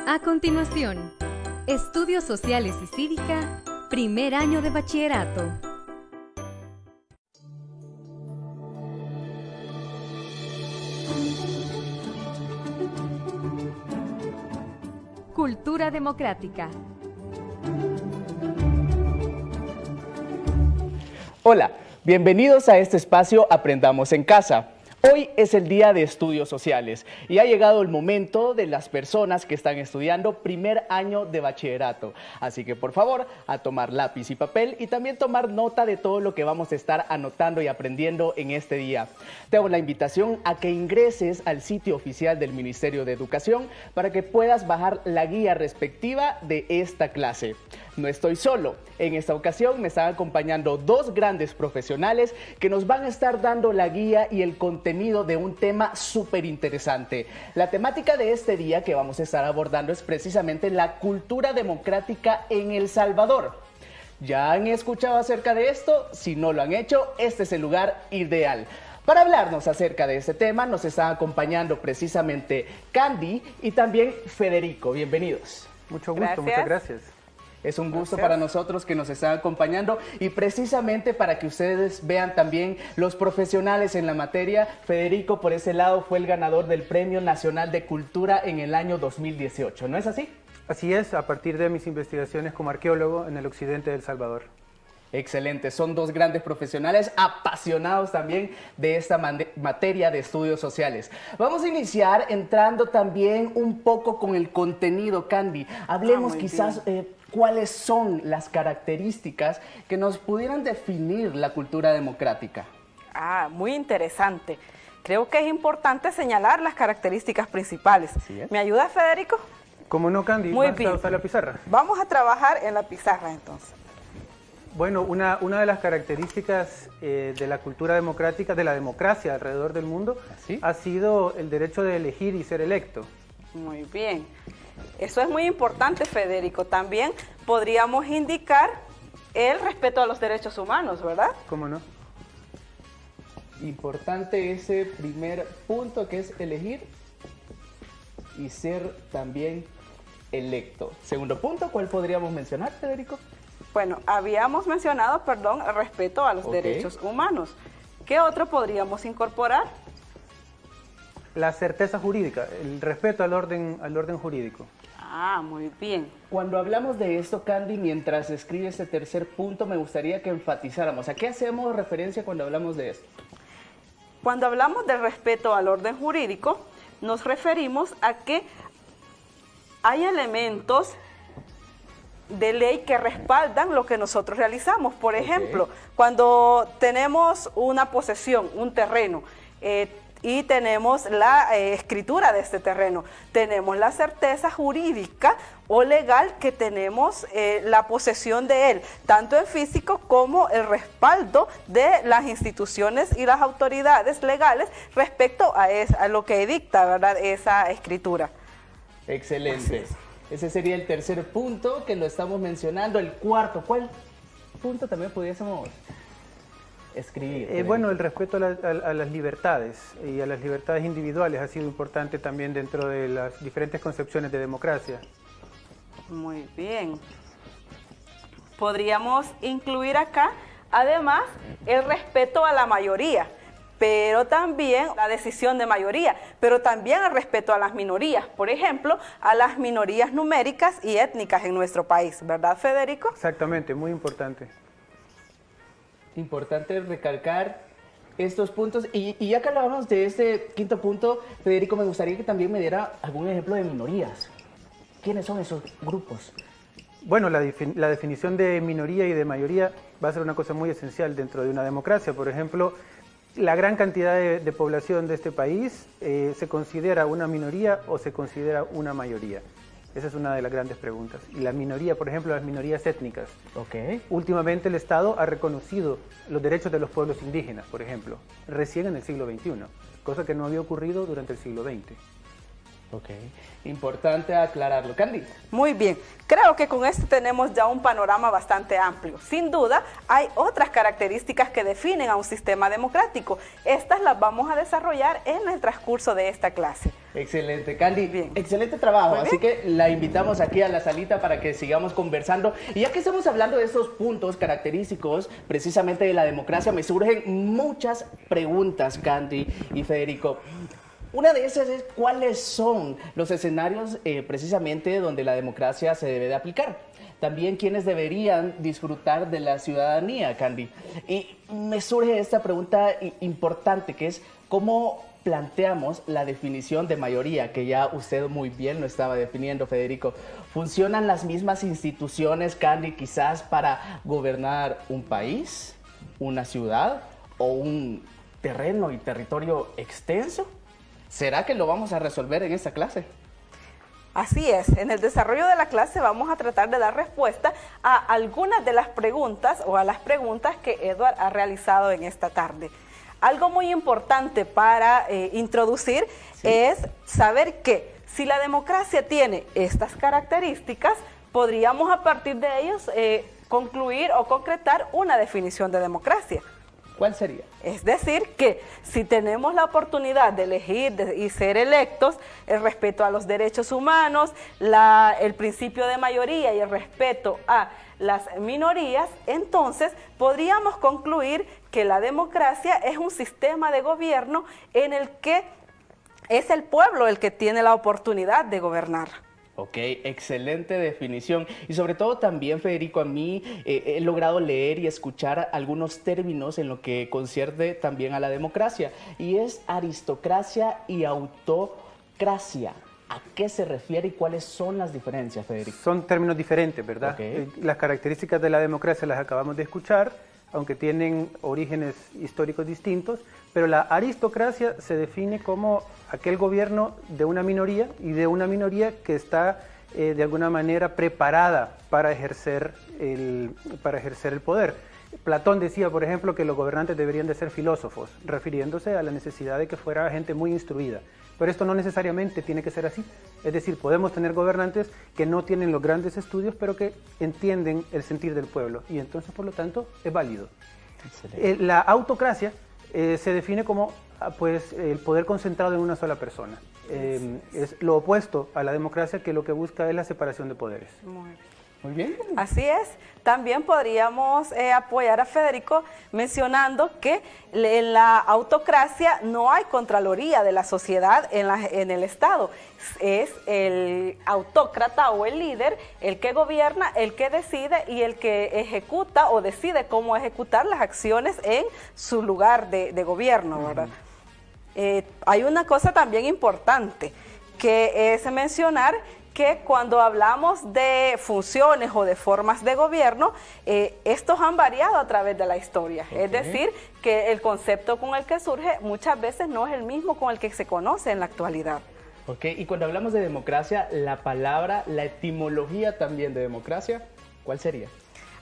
A continuación, Estudios Sociales y Cívica, primer año de bachillerato. Cultura democrática. Hola, bienvenidos a este espacio Aprendamos en Casa. Hoy es el día de estudios sociales y ha llegado el momento de las personas que están estudiando primer año de bachillerato. Así que por favor, a tomar lápiz y papel y también tomar nota de todo lo que vamos a estar anotando y aprendiendo en este día. Te hago la invitación a que ingreses al sitio oficial del Ministerio de Educación para que puedas bajar la guía respectiva de esta clase. No estoy solo. En esta ocasión me están acompañando dos grandes profesionales que nos van a estar dando la guía y el contenido de un tema súper interesante. La temática de este día que vamos a estar abordando es precisamente la cultura democrática en El Salvador. ¿Ya han escuchado acerca de esto? Si no lo han hecho, este es el lugar ideal. Para hablarnos acerca de este tema nos están acompañando precisamente Candy y también Federico. Bienvenidos. Mucho gusto, muchas gracias. Es un gusto para nosotros que nos están acompañando y precisamente para que ustedes vean también los profesionales en la materia. Federico, por ese lado, fue el ganador del Premio Nacional de Cultura en el año 2018, ¿no es así? Así es, a partir de mis investigaciones como arqueólogo en el occidente de El Salvador. Excelente, son dos grandes profesionales apasionados también de esta materia de estudios sociales. Vamos a iniciar entrando también un poco con el contenido, Candy. Hablemos quizás cuáles son las características que nos pudieran definir la cultura democrática. Muy interesante. Creo que es importante señalar las características principales. ¿Me ayuda, Federico? ¿Cómo no, Candy? Muy ¿Vas bien. a usar la pizarra? Vamos a trabajar en la pizarra, entonces. Bueno, una de las características de la cultura democrática, de la democracia alrededor del mundo, ha sido el derecho de elegir y ser electo. Muy bien. Eso es muy importante, Federico. También podríamos indicar el respeto a los derechos humanos, ¿verdad? ¿Cómo no? Importante ese primer punto que es elegir y ser también electo. Segundo punto, ¿cuál podríamos mencionar, Federico? Bueno, habíamos mencionado, el respeto a los derechos humanos. ¿Qué otro podríamos incorporar? La certeza jurídica, el respeto al orden jurídico. Muy bien. Cuando hablamos de esto, Candy, mientras escribe este tercer punto, me gustaría que enfatizáramos. ¿A qué hacemos referencia cuando hablamos de esto? Cuando hablamos del respeto al orden jurídico, nos referimos a que hay elementos de ley que respaldan lo que nosotros realizamos. Por ejemplo, cuando tenemos una posesión, un terreno, y tenemos la escritura de este terreno, tenemos la certeza jurídica o legal que tenemos la posesión de él, tanto en físico como el respaldo de las instituciones y las autoridades legales respecto a lo que dicta, ¿verdad?, esa escritura. Excelente. Ese sería el tercer punto que lo estamos mencionando. El cuarto, ¿cuál punto también pudiésemos escribir? Bueno, el respeto a las libertades y a las libertades individuales ha sido importante también dentro de las diferentes concepciones de democracia. Muy bien. Podríamos incluir acá, además, el respeto a la mayoría, pero también la decisión de mayoría, pero también el respeto a las minorías, por ejemplo, a las minorías numéricas y étnicas en nuestro país, ¿verdad, Federico? Exactamente, muy importante. Importante recalcar estos puntos. Y ya que hablábamos de este quinto punto, Federico, me gustaría que también me diera algún ejemplo de minorías. ¿Quiénes son esos grupos? Bueno, la definición de minoría y de mayoría va a ser una cosa muy esencial dentro de una democracia. Por ejemplo, la gran cantidad de población de este país se considera una minoría o se considera una mayoría. Esa es una de las grandes preguntas. Y la minoría, por ejemplo, las minorías étnicas. Últimamente el Estado ha reconocido los derechos de los pueblos indígenas, por ejemplo, recién en el siglo XXI, cosa que no había ocurrido durante el siglo XX. Ok, importante aclararlo. Candy. Muy bien, creo que con esto tenemos ya un panorama bastante amplio. Sin duda, hay otras características que definen a un sistema democrático. Estas las vamos a desarrollar en el transcurso de esta clase. Excelente, Candy. Bien. Excelente trabajo. Muy Así bien. que la invitamos aquí a la salita para que sigamos conversando. Y ya que estamos hablando de estos puntos característicos precisamente de la democracia, me surgen muchas preguntas, Candy y Federico. Una de esas es cuáles son los escenarios precisamente donde la democracia se debe de aplicar. También quiénes deberían disfrutar de la ciudadanía, Candy. Y me surge esta pregunta importante que es cómo planteamos la definición de mayoría, que ya usted muy bien lo estaba definiendo, Federico. ¿Funcionan las mismas instituciones, Candy, quizás para gobernar un país, una ciudad o un terreno y territorio extenso? ¿Será que lo vamos a resolver en esta clase? Así es, en el desarrollo de la clase vamos a tratar de dar respuesta a algunas de las preguntas o a las preguntas que Edward ha realizado en esta tarde. Algo muy importante para introducir es saber que si la democracia tiene estas características, podríamos a partir de ellos concluir o concretar una definición de democracia. ¿Cuál sería? Es decir, que si tenemos la oportunidad de elegir y ser electos, el respeto a los derechos humanos, el principio de mayoría y el respeto a las minorías, entonces podríamos concluir que la democracia es un sistema de gobierno en el que es el pueblo el que tiene la oportunidad de gobernar. Ok, excelente definición. Y sobre todo también, Federico, a mí he logrado leer y escuchar algunos términos en lo que concierne también a la democracia. Y es aristocracia y autocracia. ¿A qué se refiere y cuáles son las diferencias, Federico? Son términos diferentes, ¿verdad? Okay. Las características de la democracia las acabamos de escuchar, aunque tienen orígenes históricos distintos, pero la aristocracia se define como aquel gobierno de una minoría y de una minoría que está de alguna manera preparada para ejercer el poder. Platón decía, por ejemplo, que los gobernantes deberían de ser filósofos, refiriéndose a la necesidad de que fuera gente muy instruida. Pero esto no necesariamente tiene que ser así. Es decir, podemos tener gobernantes que no tienen los grandes estudios, pero que entienden el sentir del pueblo. Y entonces, por lo tanto, es válido. La autocracia se define como pues, el poder concentrado en una sola persona. Es lo opuesto a la democracia, que lo que busca es la separación de poderes. Muy bien. Así es. También podríamos apoyar a Federico mencionando que en la autocracia no hay contraloría de la sociedad en el Estado. Es el autócrata o el líder el que gobierna, el que decide y el que ejecuta o decide cómo ejecutar las acciones en su lugar de gobierno, ¿verdad? Hay una cosa también importante que es mencionar que cuando hablamos de funciones o de formas de gobierno, estos han variado a través de la historia. Okay. Es decir, que el concepto con el que surge muchas veces no es el mismo con el que se conoce en la actualidad. Ok, y cuando hablamos de democracia, la palabra, la etimología también de democracia, ¿cuál sería?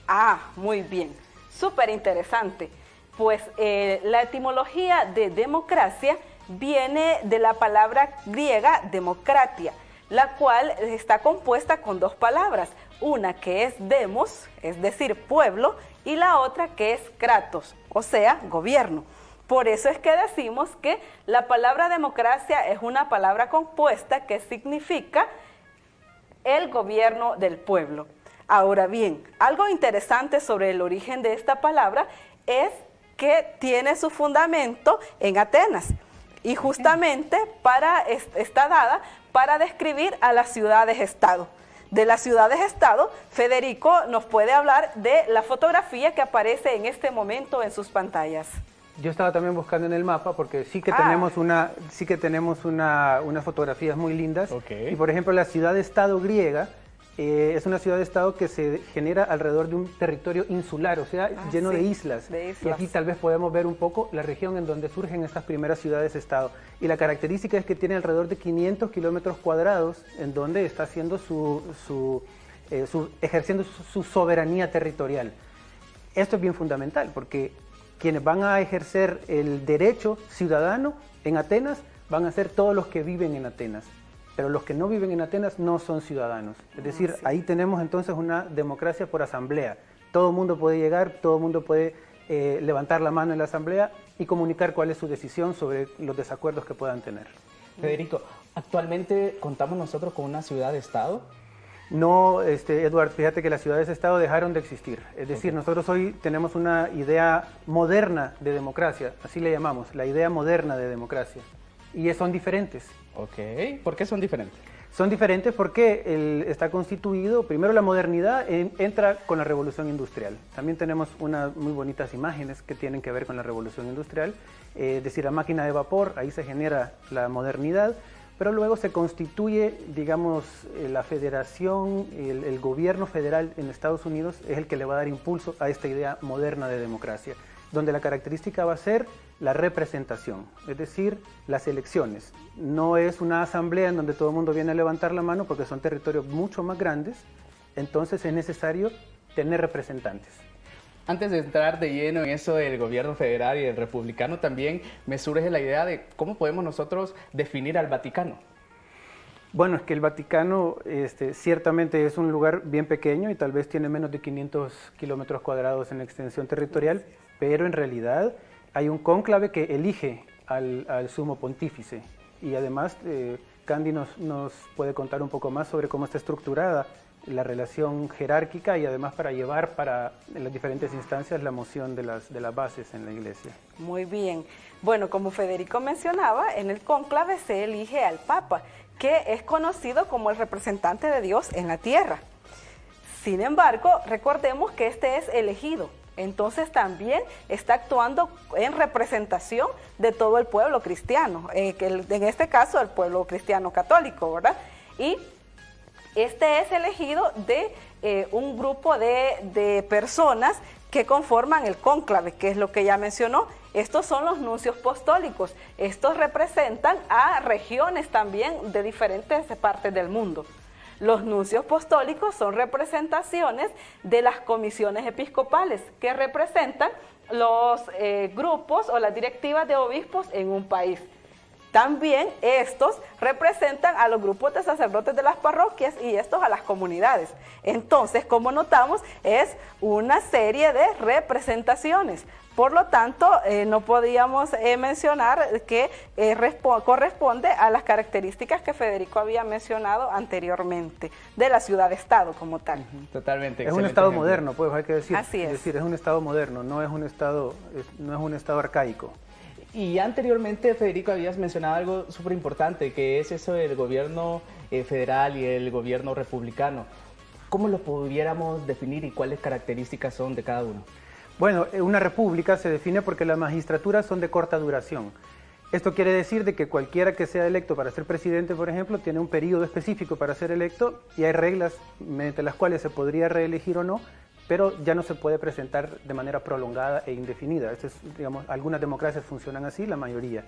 Ah, muy bien, súper interesante. Pues la etimología de democracia viene de la palabra griega democratia, la cual está compuesta con dos palabras, una que es demos, es decir, pueblo, y la otra que es kratos, o sea, gobierno. Por eso es que decimos que la palabra democracia es una palabra compuesta que significa el gobierno del pueblo. Ahora bien, algo interesante sobre el origen de esta palabra es que tiene su fundamento en Atenas. Y justamente está dada para describir a las ciudades-estado. De las ciudades-estado, Federico nos puede hablar de la fotografía que aparece en este momento en sus pantallas. Yo estaba también buscando en el mapa porque sí que tenemos unas fotografías muy lindas. Okay. Y por ejemplo, la ciudad-estado griega es una ciudad-estado que se genera alrededor de un territorio insular, o sea, lleno de islas. Y aquí tal vez podemos ver un poco la región en donde surgen estas primeras ciudades-estado. Y la característica es que tiene alrededor de 500 kilómetros cuadrados en donde está haciendo ejerciendo su soberanía territorial. Esto es bien fundamental porque quienes van a ejercer el derecho ciudadano en Atenas van a ser todos los que viven en Atenas. pero los que no viven en Atenas no son ciudadanos. Es decir, ahí tenemos entonces una democracia por asamblea. Todo el mundo puede llegar, todo el mundo puede levantar la mano en la asamblea y comunicar cuál es su decisión sobre los desacuerdos que puedan tener. Federico, ¿actualmente contamos nosotros con una ciudad-estado? No, Eduard, fíjate que las ciudades-estado dejaron de existir. Es decir, nosotros hoy tenemos una idea moderna de democracia, así le llamamos, la idea moderna de democracia. Y son diferentes. Ok, ¿por qué son diferentes? Son diferentes porque está constituido, primero la modernidad entra con la revolución industrial. También tenemos unas muy bonitas imágenes que tienen que ver con la revolución industrial, es decir, la máquina de vapor, ahí se genera la modernidad, pero luego se constituye, digamos, la federación, el gobierno federal en Estados Unidos es el que le va a dar impulso a esta idea moderna de democracia, donde la característica va a ser la representación, es decir, las elecciones. No es una asamblea en donde todo el mundo viene a levantar la mano porque son territorios mucho más grandes, entonces es necesario tener representantes. Antes de entrar de lleno en eso del gobierno federal y el republicano, también me surge la idea de cómo podemos nosotros definir al Vaticano. Bueno, es que el Vaticano ciertamente es un lugar bien pequeño y tal vez tiene menos de 500 kilómetros cuadrados en extensión territorial, pero en realidad hay un cónclave que elige al sumo pontífice y además Candy nos puede contar un poco más sobre cómo está estructurada la relación jerárquica y además para llevar en las diferentes instancias la moción de las bases en la Iglesia. Muy bien. Bueno, como Federico mencionaba, en el cónclave se elige al Papa, que es conocido como el representante de Dios en la tierra. Sin embargo, recordemos que este es elegido. Entonces también está actuando en representación de todo el pueblo cristiano, en este caso el pueblo cristiano católico, ¿verdad? Y este es elegido de un grupo de personas que conforman el cónclave, que es lo que ya mencionó. Estos son los nuncios apostólicos. Estos representan a regiones también de diferentes partes del mundo. Los nuncios apostólicos son representaciones de las comisiones episcopales que representan los grupos o las directivas de obispos en un país. También estos representan a los grupos de sacerdotes de las parroquias y estos a las comunidades. Entonces, como notamos, es una serie de representaciones. Por lo tanto, no podíamos mencionar que corresponde a las características que Federico había mencionado anteriormente, de la ciudad-estado como tal. Totalmente. Es un estado moderno, pues hay que decir. Así es. Es decir, es un estado moderno, no es un estado arcaico. Y anteriormente, Federico, habías mencionado algo súper importante, que es eso del gobierno federal y el gobierno republicano. ¿Cómo lo pudiéramos definir y cuáles características son de cada uno? Bueno, una república se define porque las magistraturas son de corta duración. Esto quiere decir de que cualquiera que sea electo para ser presidente, por ejemplo, tiene un periodo específico para ser electo y hay reglas mediante las cuales se podría reelegir o no, pero ya no se puede presentar de manera prolongada e indefinida. Digamos, algunas democracias funcionan así, la mayoría.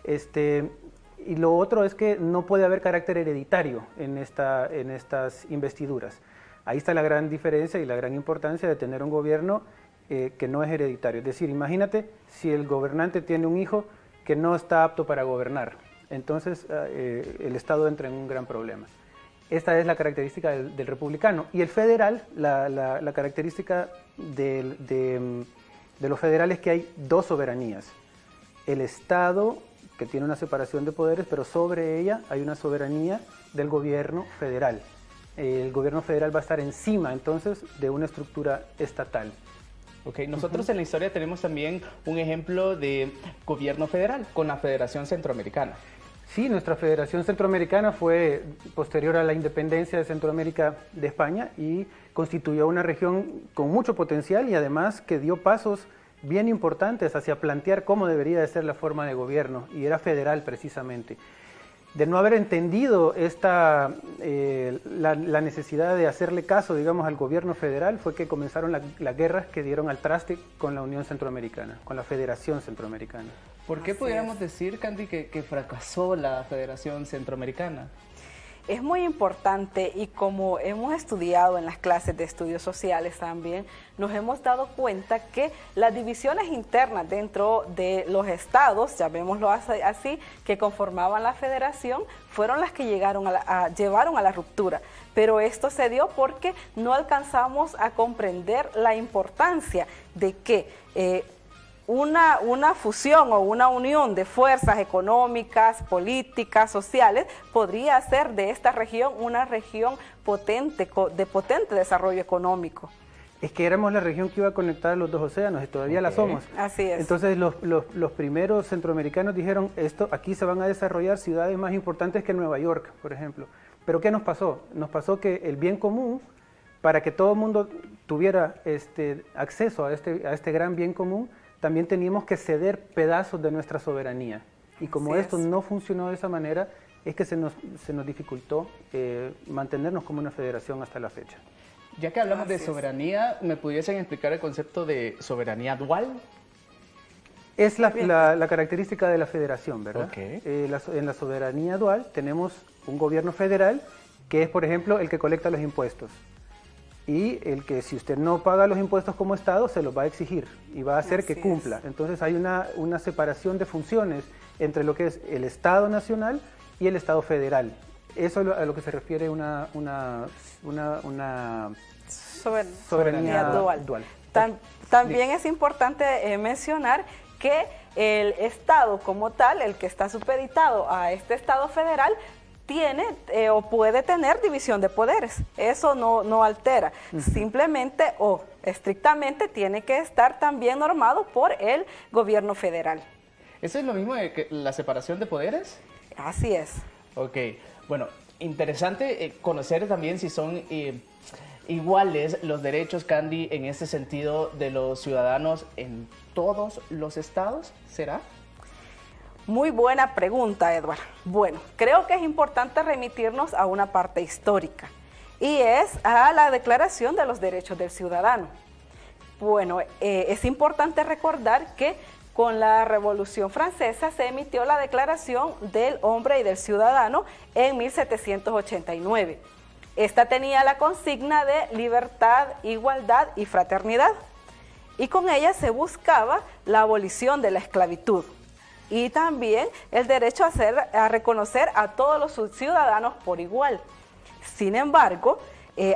Y lo otro es que no puede haber carácter hereditario en estas investiduras. Ahí está la gran diferencia y la gran importancia de tener un gobierno que no es hereditario. Es decir, imagínate si el gobernante tiene un hijo que no está apto para gobernar. Entonces el Estado entra en un gran problema. Esta es la característica del republicano. Y el federal, la característica de los federales es que hay dos soberanías. El Estado, que tiene una separación de poderes, pero sobre ella hay una soberanía del gobierno federal. El gobierno federal va a estar encima, entonces, de una estructura estatal. Okay. Nosotros en la historia tenemos también un ejemplo de gobierno federal con la Federación Centroamericana. Sí, nuestra Federación Centroamericana fue posterior a la independencia de Centroamérica de España y constituyó una región con mucho potencial y además que dio pasos bien importantes hacia plantear cómo debería de ser la forma de gobierno, y era federal precisamente. De no haber entendido la necesidad de hacerle caso, digamos, al gobierno federal, fue que comenzaron las guerras que dieron al traste con la Unión Centroamericana, con la Federación Centroamericana. ¿Por qué pudiéramos decir, Candy, que fracasó la Federación Centroamericana? Es muy importante, y como hemos estudiado en las clases de estudios sociales también, nos hemos dado cuenta que las divisiones internas dentro de los estados, llamémoslo así, que conformaban la federación, fueron las que llevaron a la ruptura. Pero esto se dio porque no alcanzamos a comprender la importancia de que una fusión o una unión de fuerzas económicas, políticas, sociales, podría hacer de esta región una región potente, de potente desarrollo económico. Es que éramos la región que iba a conectar los dos océanos y todavía la somos. Así es. Entonces los primeros centroamericanos dijeron, aquí se van a desarrollar ciudades más importantes que Nueva York, por ejemplo. Pero ¿qué nos pasó? Nos pasó que el bien común, para que todo el mundo tuviera acceso a este gran bien común, también teníamos que ceder pedazos de nuestra soberanía. Y como esto no funcionó de esa manera, es que se nos dificultó mantenernos como una federación hasta la fecha. Ya que hablamos de soberanía, ¿me pudiesen explicar el concepto de soberanía dual? Es la característica de la federación, ¿verdad? Okay. En la soberanía dual tenemos un gobierno federal que es, por ejemplo, el que colecta los impuestos. Y el que si usted no paga los impuestos como Estado, se los va a exigir y va a hacer que cumpla. Entonces hay una separación de funciones entre lo que es el Estado nacional y el Estado federal. Eso es a lo que se refiere una soberanía dual. También es importante mencionar que el Estado como tal, el que está supeditado a este Estado federal, tiene o puede tener división de poderes. Eso no altera. Simplemente o estrictamente tiene que estar también normado por el gobierno federal. ¿Eso es lo mismo de que la separación de poderes? Así es. Ok, bueno, interesante conocer también si son iguales los derechos, Candy, en este sentido de los ciudadanos en todos los estados, ¿será? Muy buena pregunta, Edward. Bueno, creo que es importante remitirnos a una parte histórica y es a la Declaración de los Derechos del Ciudadano. Bueno, es importante recordar que con la Revolución Francesa se emitió la Declaración del Hombre y del Ciudadano en 1789. Esta tenía la consigna de libertad, igualdad y fraternidad, y con ella se buscaba la abolición de la esclavitud y también el derecho a reconocer a todos los ciudadanos por igual. Sin embargo,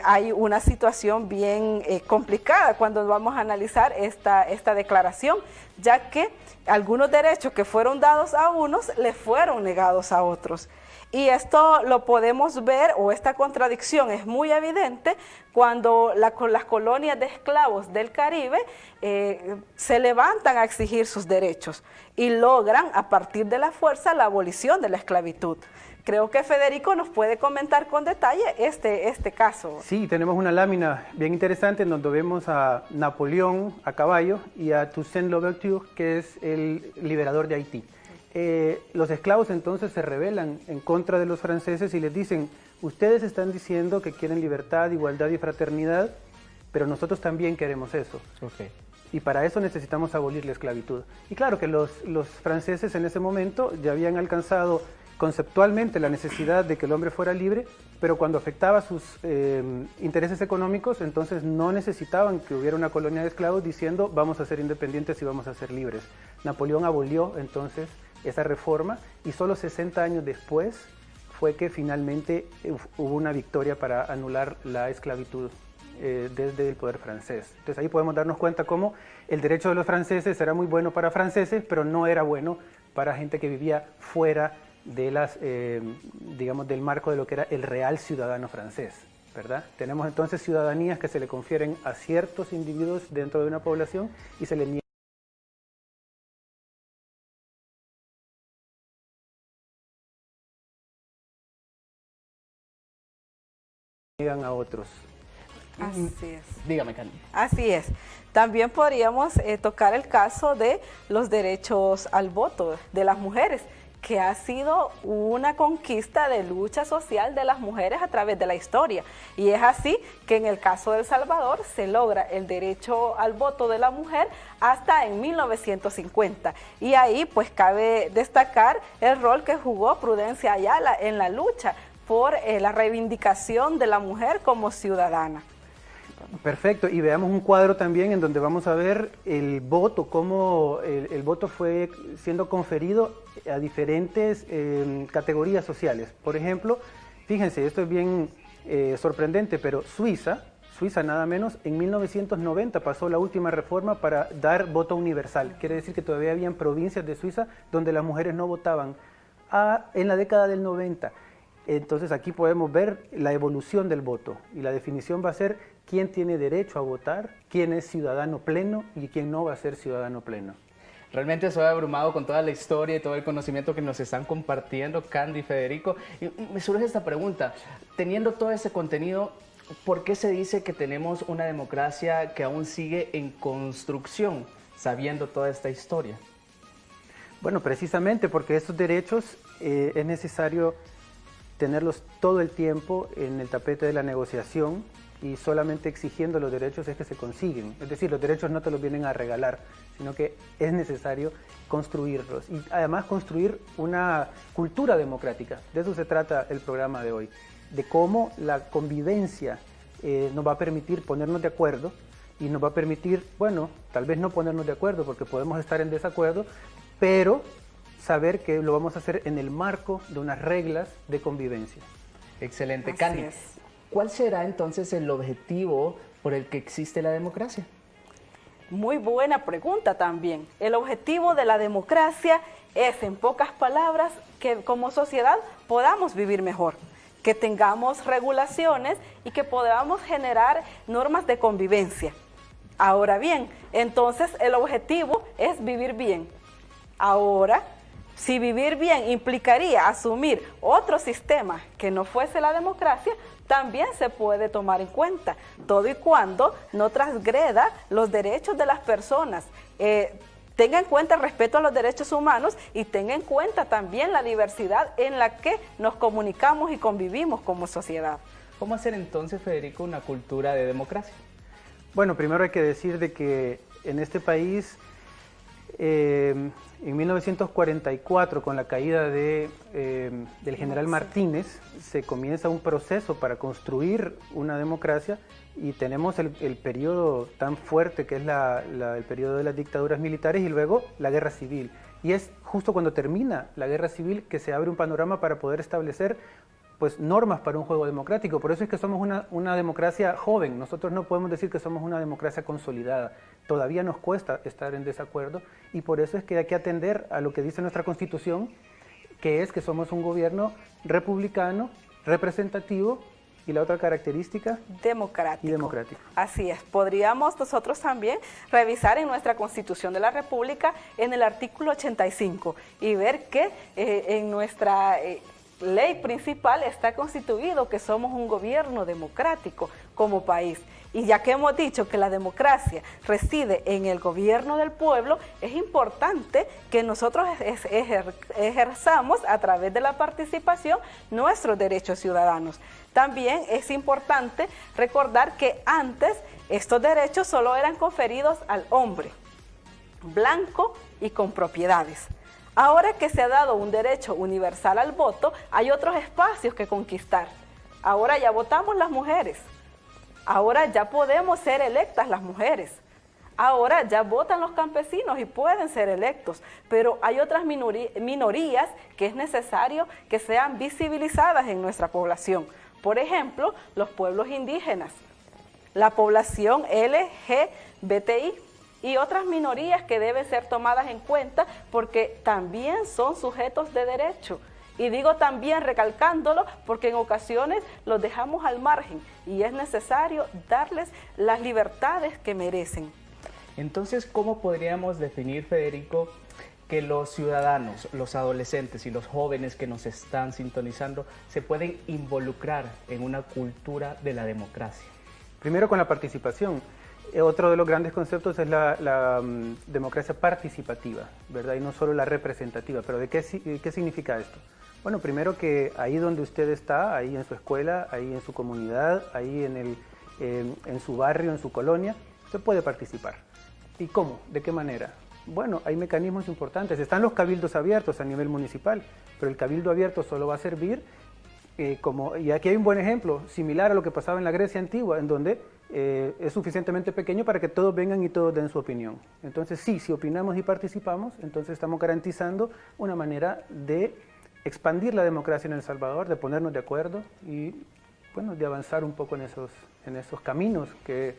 hay una situación bien complicada cuando vamos a analizar esta declaración, ya que algunos derechos que fueron dados a unos les fueron negados a otros. Y esto lo podemos ver, o esta contradicción es muy evidente cuando las colonias de esclavos del Caribe se levantan a exigir sus derechos y logran a partir de la fuerza la abolición de la esclavitud. Creo que Federico nos puede comentar con detalle este caso. Sí, tenemos una lámina bien interesante en donde vemos a Napoleón a caballo y a Toussaint Louverture, que es el liberador de Haití. Los esclavos entonces se rebelan en contra de los franceses y les dicen, ustedes están diciendo que quieren libertad, igualdad y fraternidad, pero nosotros también queremos eso. Okay. Y para eso necesitamos abolir la esclavitud. Y claro que los franceses en ese momento ya habían alcanzado conceptualmente la necesidad de que el hombre fuera libre, pero cuando afectaba sus intereses económicos, entonces no necesitaban que hubiera una colonia de esclavos diciendo vamos a ser independientes y vamos a ser libres. Napoleón abolió entonces esa reforma y solo 60 años después fue que finalmente hubo una victoria para anular la esclavitud desde el poder francés. Entonces ahí podemos darnos cuenta cómo el derecho de los franceses era muy bueno para franceses, pero no era bueno para gente que vivía fuera de digamos, del marco de lo que era el real ciudadano francés, ¿verdad? Tenemos entonces ciudadanías que se le confieren a ciertos individuos dentro de una población y se le niegan a otros. Así es. Dígame, Candy. Así es. También podríamos tocar el caso de los derechos al voto de las mujeres, que ha sido una conquista de lucha social de las mujeres a través de la historia. Y es así que en el caso de El Salvador se logra el derecho al voto de la mujer hasta en 1950. Y ahí pues cabe destacar el rol que jugó Prudencia Ayala en la lucha por la reivindicación de la mujer como ciudadana. Perfecto, y veamos un cuadro también en donde vamos a ver el voto, cómo el voto fue siendo conferido a diferentes categorías sociales. Por ejemplo, fíjense, esto es bien sorprendente, pero Suiza nada menos, en 1990 pasó la última reforma para dar voto universal. Quiere decir que todavía habían provincias de Suiza donde las mujeres no votaban en la década del 90. Entonces aquí podemos ver la evolución del voto y la definición va a ser quién tiene derecho a votar, quién es ciudadano pleno y quién no va a ser ciudadano pleno. Realmente estoy abrumado con toda la historia y todo el conocimiento que nos están compartiendo Candy y Federico. Y me surge esta pregunta, teniendo todo ese contenido, ¿por qué se dice que tenemos una democracia que aún sigue en construcción, sabiendo toda esta historia? Bueno, precisamente porque esos derechos es necesario tenerlos todo el tiempo en el tapete de la negociación y solamente exigiendo los derechos es que se consiguen. Es decir, los derechos no te los vienen a regalar, sino que es necesario construirlos y además construir una cultura democrática. De eso se trata el programa de hoy, de cómo la convivencia nos va a permitir ponernos de acuerdo y nos va a permitir, bueno, tal vez no ponernos de acuerdo porque podemos estar en desacuerdo, pero saber que lo vamos a hacer en el marco de unas reglas de convivencia. Excelente. Así Candy, es. ¿cuál será entonces el objetivo por el que existe la democracia? Muy buena pregunta también. El objetivo de la democracia es, en pocas palabras, que como sociedad podamos vivir mejor, que tengamos regulaciones y que podamos generar normas de convivencia. Ahora bien, entonces el objetivo es vivir bien. Ahora, si vivir bien implicaría asumir otro sistema que no fuese la democracia, también se puede tomar en cuenta, todo y cuando no transgreda los derechos de las personas, tenga en cuenta el respeto a los derechos humanos y tenga en cuenta también la diversidad en la que nos comunicamos y convivimos como sociedad. ¿Cómo hacer entonces, Federico, una cultura de democracia? Bueno, primero hay que decir de que en este país, en 1944, con la caída del general Martínez, se comienza un proceso para construir una democracia y tenemos el periodo tan fuerte que es el periodo de las dictaduras militares y luego la guerra civil. Y es justo cuando termina la guerra civil que se abre un panorama para poder establecer pues normas para un juego democrático. Por eso es que somos una democracia joven. Nosotros no podemos decir que somos una democracia consolidada. Todavía nos cuesta estar en desacuerdo y por eso es que hay que atender a lo que dice nuestra Constitución, que es que somos un gobierno republicano, representativo y la otra característica, Democrático. Y democrático. Así es. Podríamos nosotros también revisar en nuestra Constitución de la República en el artículo 85 y ver que en nuestra ley principal está constituido que somos un gobierno democrático como país. Y ya que hemos dicho que la democracia reside en el gobierno del pueblo, es importante que nosotros ejerzamos a través de la participación nuestros derechos ciudadanos. También es importante recordar que antes estos derechos solo eran conferidos al hombre, blanco y con propiedades. Ahora que se ha dado un derecho universal al voto, hay otros espacios que conquistar. Ahora ya votamos las mujeres. Ahora ya podemos ser electas las mujeres. Ahora ya votan los campesinos y pueden ser electos. Pero hay otras minorías que es necesario que sean visibilizadas en nuestra población. Por ejemplo, los pueblos indígenas, la población LGBTI y otras minorías que deben ser tomadas en cuenta porque también son sujetos de derecho. Y digo también recalcándolo porque en ocasiones los dejamos al margen y es necesario darles las libertades que merecen. Entonces, ¿cómo podríamos definir, Federico, que los ciudadanos, los adolescentes y los jóvenes que nos están sintonizando se pueden involucrar en una cultura de la democracia? Primero con la participación. Otro de los grandes conceptos es la democracia participativa, ¿verdad? Y no solo la representativa. ¿Pero de qué significa esto? Bueno, primero que ahí donde usted está, ahí en su escuela, ahí en su comunidad, ahí en su barrio, en su colonia, usted puede participar. ¿Y cómo? ¿De qué manera? Bueno, hay mecanismos importantes. Están los cabildos abiertos a nivel municipal, pero el cabildo abierto solo va a servir y aquí hay un buen ejemplo, similar a lo que pasaba en la Grecia antigua, en donde es suficientemente pequeño para que todos vengan y todos den su opinión. Entonces sí, si opinamos y participamos, entonces estamos garantizando una manera de expandir la democracia en El Salvador, de ponernos de acuerdo y bueno, de avanzar un poco en esos caminos que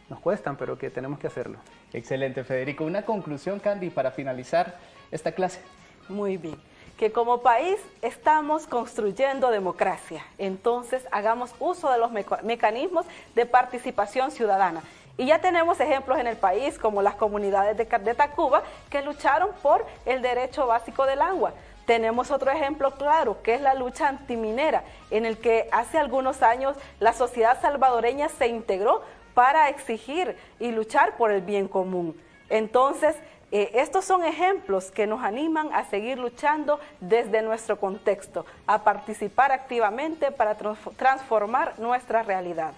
nos cuestan, pero que tenemos que hacerlo. Excelente, Federico. Una conclusión, Candy, para finalizar esta clase. Muy bien. Que como país estamos construyendo democracia, entonces hagamos uso de los mecanismos de participación ciudadana. Y ya tenemos ejemplos en el país, como las comunidades de Tacuba, que lucharon por el derecho básico del agua. Tenemos otro ejemplo claro, que es la lucha antiminera, en el que hace algunos años la sociedad salvadoreña se integró para exigir y luchar por el bien común. Entonces, estos son ejemplos que nos animan a seguir luchando desde nuestro contexto, a participar activamente para transformar nuestra realidad.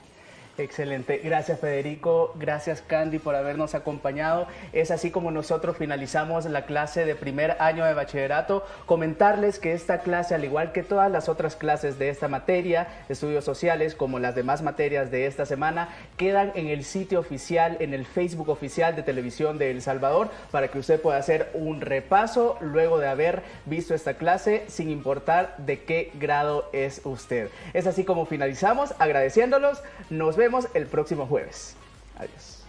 Excelente, gracias Federico, gracias Candy por habernos acompañado. Es así como nosotros finalizamos la clase de primer año de bachillerato. Comentarles que esta clase, al igual que todas las otras clases de esta materia, estudios sociales, como las demás materias de esta semana, quedan en el sitio oficial, en el Facebook oficial de Televisión de El Salvador, para que usted pueda hacer un repaso luego de haber visto esta clase, sin importar de qué grado es usted. Es así como finalizamos, agradeciéndolos. Nos vemos el próximo jueves. Adiós.